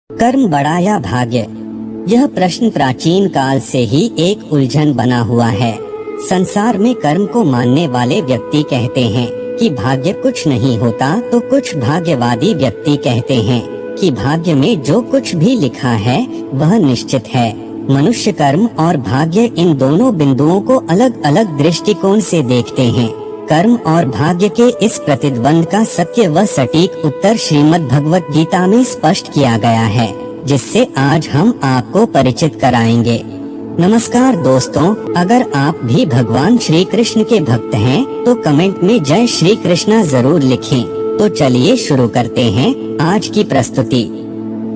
कर्म बड़ा या भाग्य? यह प्रश्न प्राचीन काल से ही एक उलझन बना हुआ है। संसार में कर्म को मानने वाले व्यक्ति कहते हैं कि भाग्य कुछ नहीं होता, तो कुछ भाग्यवादी व्यक्ति कहते हैं कि भाग्य में जो कुछ भी लिखा है वह निश्चित है। मनुष्य कर्म और भाग्य इन दोनों बिंदुओं को अलग अलग दृष्टिकोण से देखते हैं। कर्म और भाग्य के इस प्रतिद्वंद का सत्य व सटीक उत्तर श्रीमद् भगवत गीता में स्पष्ट किया गया है, जिससे आज हम आपको परिचित कराएंगे। नमस्कार दोस्तों, अगर आप भी भगवान श्री कृष्ण के भक्त हैं तो कमेंट में जय श्री कृष्णा जरूर लिखें। तो चलिए शुरू करते हैं आज की प्रस्तुति।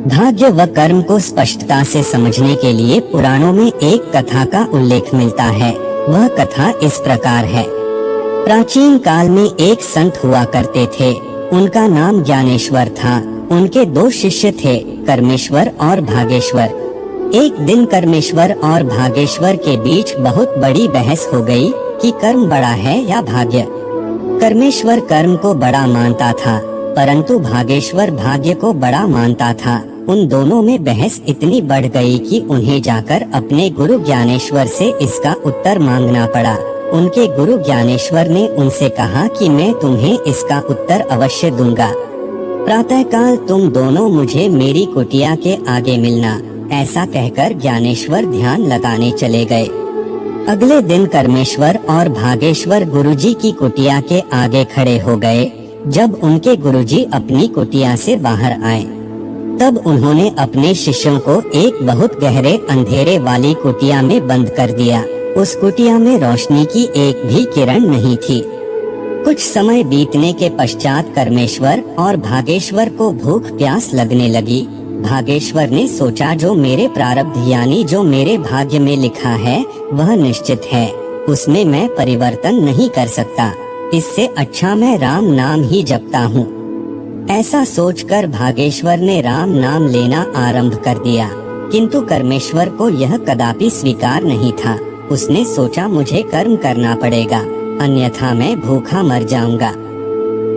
भाग्य व कर्म को स्पष्टता से समझने के लिए पुराणों में एक कथा का उल्लेख मिलता है। वह कथा इस प्रकार है। प्राचीन काल में एक संत हुआ करते थे। उनका नाम ज्ञानेश्वर था। उनके दो शिष्य थे, कर्मेश्वर और भागेश्वर। एक दिन कर्मेश्वर और भागेश्वर के बीच बहुत बड़ी बहस हो गई कि कर्म बड़ा है या भाग्य। कर्मेश्वर कर्म को बड़ा मानता था, परंतु भागेश्वर भाग्य को बड़ा मानता था। उन दोनों में बहस इतनी बढ़ गई कि उन्हें जाकर अपने गुरु ज्ञानेश्वर से इसका उत्तर मांगना पड़ा। उनके गुरु ज्ञानेश्वर ने उनसे कहा कि मैं तुम्हें इसका उत्तर अवश्य दूंगा। प्रातःकाल तुम दोनों मुझे मेरी कुटिया के आगे मिलना। ऐसा कहकर ज्ञानेश्वर ध्यान लगाने चले गए। अगले दिन कर्मेश्वर और भागेश्वर गुरुजी की कुटिया के आगे खड़े हो गए। जब उनके गुरुजी अपनी कुटिया से बाहर आए, तब उन्होंने अपने शिष्यों को एक बहुत गहरे अंधेरे वाली कुटिया में बंद कर दिया। उस कुटिया में रोशनी की एक भी किरण नहीं थी। कुछ समय बीतने के पश्चात कर्मेश्वर और भागेश्वर को भूख प्यास लगने लगी। भागेश्वर ने सोचा, जो मेरे प्रारब्ध यानी जो मेरे भाग्य में लिखा है वह निश्चित है, उसमें मैं परिवर्तन नहीं कर सकता। इससे अच्छा मैं राम नाम ही जपता हूँ। ऐसा सोचकर भागेश्वर ने राम नाम लेना आरंभ कर दिया, किंतु कर्मेश्वर को यह कदापि स्वीकार नहीं था। उसने सोचा, मुझे कर्म करना पड़ेगा, अन्यथा मैं भूखा मर जाऊंगा।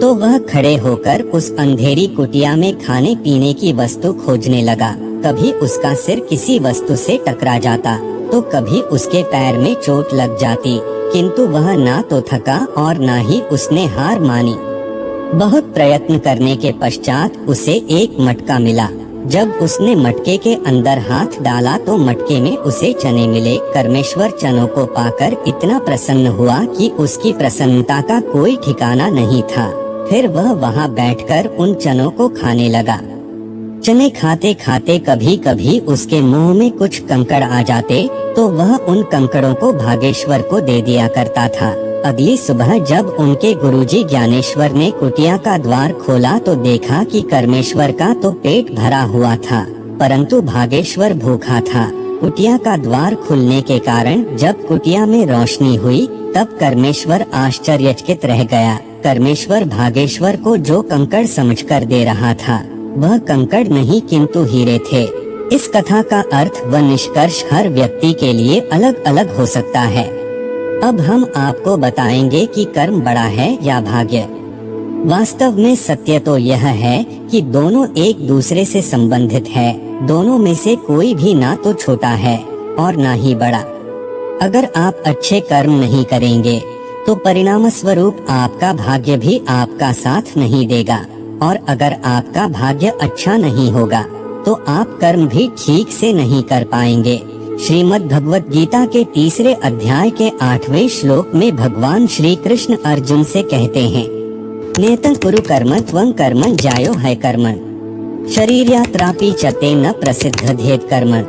तो वह खड़े होकर उस अंधेरी कुटिया में खाने पीने की वस्तु खोजने लगा। कभी उसका सिर किसी वस्तु से टकरा जाता, तो कभी उसके पैर में चोट लग जाती, किंतु वह ना तो थका और ना ही उसने हार मानी। बहुत प्रयत्न करने के पश्चात उसे एक मटका मिला। जब उसने मटके के अंदर हाथ डाला तो मटके में उसे चने मिले। कर्मेश्वर चनों को पाकर इतना प्रसन्न हुआ कि उसकी प्रसन्नता का कोई ठिकाना नहीं था। फिर वह वहां बैठकर उन चनों को खाने लगा। चने खाते खाते कभी कभी उसके मुंह में कुछ कंकड़ आ जाते, तो वह उन कंकड़ों को भागेश्वर को दे दिया करता था। अगली सुबह जब उनके गुरुजी ज्ञानेश्वर ने कुटिया का द्वार खोला तो देखा कि कर्मेश्वर का तो पेट भरा हुआ था, परंतु भागेश्वर भूखा था। कुटिया का द्वार खुलने के कारण जब कुटिया में रोशनी हुई, तब कर्मेश्वर आश्चर्यचकित रह गया। कर्मेश्वर भागेश्वर को जो कंकड़ समझकर दे रहा था, वह कंकड़ नहीं किंतु हीरे थे। इस कथा का अर्थ व निष्कर्ष हर व्यक्ति के लिए अलग अलग हो सकता है। अब हम आपको बताएंगे कि कर्म बड़ा है या भाग्य। वास्तव में सत्य तो यह है कि दोनों एक दूसरे से संबंधित है। दोनों में से कोई भी ना तो छोटा है और ना ही बड़ा। अगर आप अच्छे कर्म नहीं करेंगे तो परिणाम स्वरूप आपका भाग्य भी आपका साथ नहीं देगा, और अगर आपका भाग्य अच्छा नहीं होगा तो आप कर्म भी ठीक से नहीं कर पाएंगे। श्रीमद् भगवत गीता के 3 अध्याय के 8वें श्लोक में भगवान श्री कृष्ण अर्जुन से कहते हैं, नेतं कुरु कर्म त्वं कर्मं ज्यायो है कर्मण शरीरयात्रापि चते न प्रसिद्धध्येत कर्मण।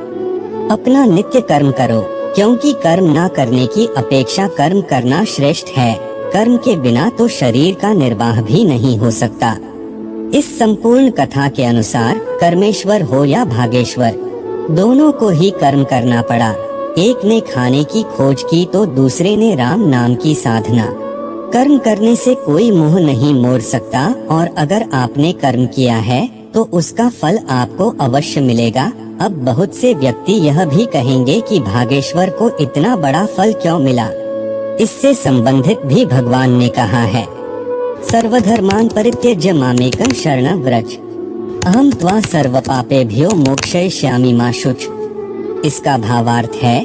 अपना नित्य कर्म करो, क्योंकि कर्म ना करने की अपेक्षा कर्म करना श्रेष्ठ है। कर्म के बिना तो शरीर का निर्वाह भी नहीं हो सकता। इस संपूर्ण कथा के अनुसार कर्मेश्वर हो या भागेश्वर, दोनों को ही कर्म करना पड़ा। एक ने खाने की खोज की तो दूसरे ने राम नाम की साधना। कर्म करने से कोई मुंह नहीं मोड़ सकता, और अगर आपने कर्म किया है तो उसका फल आपको अवश्य मिलेगा। अब बहुत से व्यक्ति यह भी कहेंगे कि भागेश्वर को इतना बड़ा फल क्यों मिला। इससे संबंधित भी भगवान ने कहा है, सर्वधर्मान् परित्यज्य मामेकं शरणं व्रज। अहम त्वा सर्व पापेभ्यो मोक्षयिष्यामि मा शुच। इसका भावार्थ है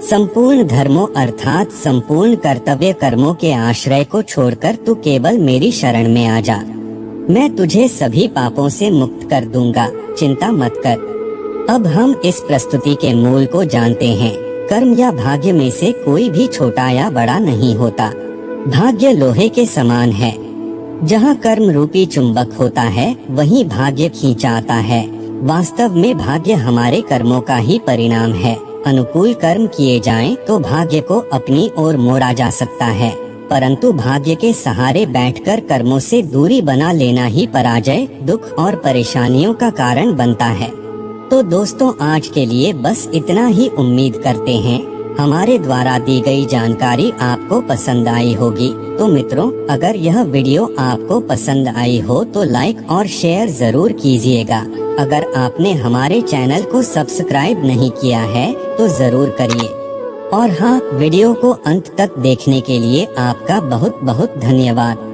संपूर्ण धर्मों अर्थात संपूर्ण कर्तव्य कर्मों के आश्रय को छोड़कर तू केवल मेरी शरण में आ जा, मैं तुझे सभी पापों से मुक्त कर दूंगा, चिंता मत कर। अब हम इस प्रस्तुति के मूल को जानते हैं। कर्म या भाग्य में से कोई भी छोटा या बड़ा नहीं होता। भाग्य लोहे के समान है, जहाँ कर्म रूपी चुंबक होता है वहीं भाग्य खींचा आता है। वास्तव में भाग्य हमारे कर्मों का ही परिणाम है। अनुकूल कर्म किए जाएं तो भाग्य को अपनी ओर मोड़ा जा सकता है, परंतु भाग्य के सहारे बैठकर कर्मों से दूरी बना लेना ही पराजय, दुख और परेशानियों का कारण बनता है। तो दोस्तों, आज के लिए बस इतना ही। उम्मीद करते हैं हमारे द्वारा दी गई जानकारी आपको पसंद आई होगी। तो मित्रों, अगर यह वीडियो आपको पसंद आई हो तो लाइक और शेयर जरूर कीजिएगा। अगर आपने हमारे चैनल को सब्सक्राइब नहीं किया है तो जरूर करिए। और हाँ, वीडियो को अंत तक देखने के लिए आपका बहुत बहुत धन्यवाद।